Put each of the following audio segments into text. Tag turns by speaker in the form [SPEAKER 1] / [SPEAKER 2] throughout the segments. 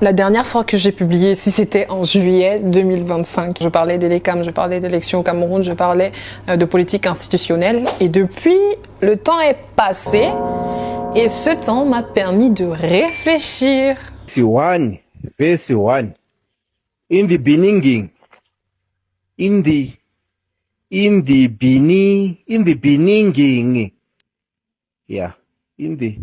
[SPEAKER 1] La dernière fois que j'ai publié, si c'était en juillet 2025, je parlais d'Elekam, je parlais d'élections au Cameroun, je parlais de politique institutionnelle. Et depuis, le temps est passé et ce temps m'a permis de réfléchir.
[SPEAKER 2] Verse 1. In the beginning, in the beginning, yeah, in the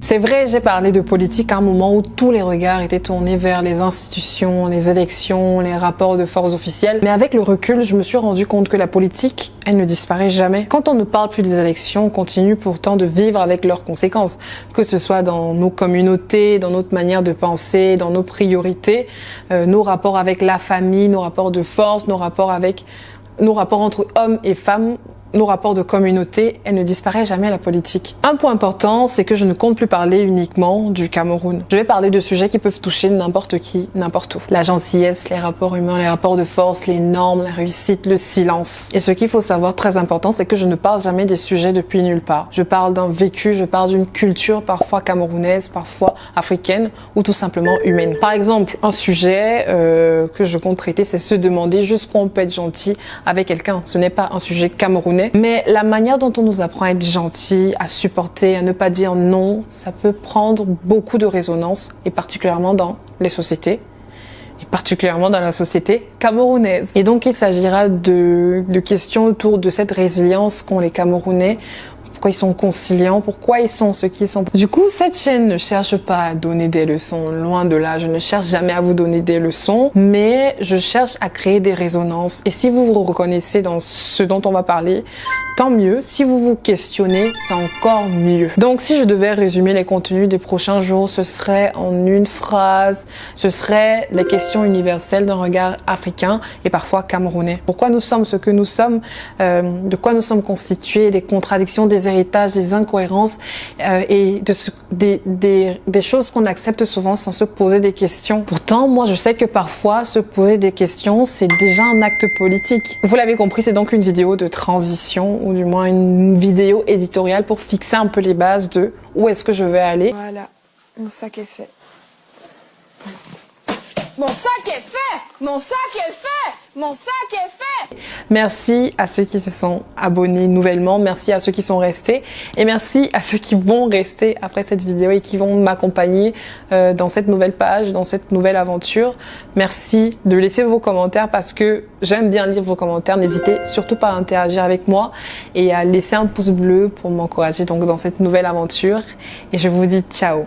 [SPEAKER 1] C'est vrai, j'ai parlé de politique à un moment où tous les regards étaient tournés vers les institutions, les élections, les rapports de force officiels. Mais avec le recul, je me suis rendu compte que la politique, elle ne disparaît jamais. Quand on ne parle plus des élections, on continue pourtant de vivre avec leurs conséquences, que ce soit dans nos communautés, dans notre manière de penser, dans nos priorités, nos rapports avec la famille, nos rapports de force, nos rapports entre hommes et femmes, nos rapports de communauté, elle ne disparaît jamais la politique. Un point important, c'est que je ne compte plus parler uniquement du Cameroun. Je vais parler de sujets qui peuvent toucher n'importe qui, n'importe où. La gentillesse, les rapports humains, les rapports de force, les normes, la réussite, le silence. Et ce qu'il faut savoir, très important, c'est que je ne parle jamais des sujets depuis nulle part. Je parle d'un vécu, je parle d'une culture parfois camerounaise, parfois africaine ou tout simplement humaine. Par exemple, un sujet que je compte traiter, c'est se demander jusqu'où on peut être gentil avec quelqu'un. Ce n'est pas un sujet camerounais, mais la manière dont on nous apprend à être gentil, à supporter, à ne pas dire non, ça peut prendre beaucoup de résonance, et particulièrement dans les sociétés, et particulièrement dans la société camerounaise. Et donc il s'agira de questions autour de cette résilience qu'ont les Camerounais, pourquoi ils sont conciliants, pourquoi ils sont ce qu'ils sont. Du coup, cette chaîne ne cherche pas à donner des leçons, loin de là, je ne cherche jamais à vous donner des leçons, mais je cherche à créer des résonances. Et si vous vous reconnaissez dans ce dont on va parler, tant mieux. Si vous vous questionnez, c'est encore mieux. Donc, si je devais résumer les contenus des prochains jours, ce serait en une phrase, ce serait les questions universelles d'un regard africain et parfois camerounais. Pourquoi nous sommes ce que nous sommes, de quoi nous sommes constitués, des contradictions, des héritages, des incohérences et des choses qu'on accepte souvent sans se poser des questions. Pourtant, moi, je sais que parfois, se poser des questions, c'est déjà un acte politique. Vous l'avez compris, c'est donc une vidéo de transition, ou du moins une vidéo éditoriale pour fixer un peu les bases de où est-ce que je vais aller.
[SPEAKER 3] Voilà, mon sac est fait. Mon sac est fait! Mon sac est fait! Mon sac est fait!
[SPEAKER 1] Merci à ceux qui se sont abonnés nouvellement, merci à ceux qui sont restés et merci à ceux qui vont rester après cette vidéo et qui vont m'accompagner dans cette nouvelle page, dans cette nouvelle aventure. Merci de laisser vos commentaires parce que j'aime bien lire vos commentaires. N'hésitez surtout pas à interagir avec moi et à laisser un pouce bleu pour m'encourager donc dans cette nouvelle aventure. Et je vous dis ciao!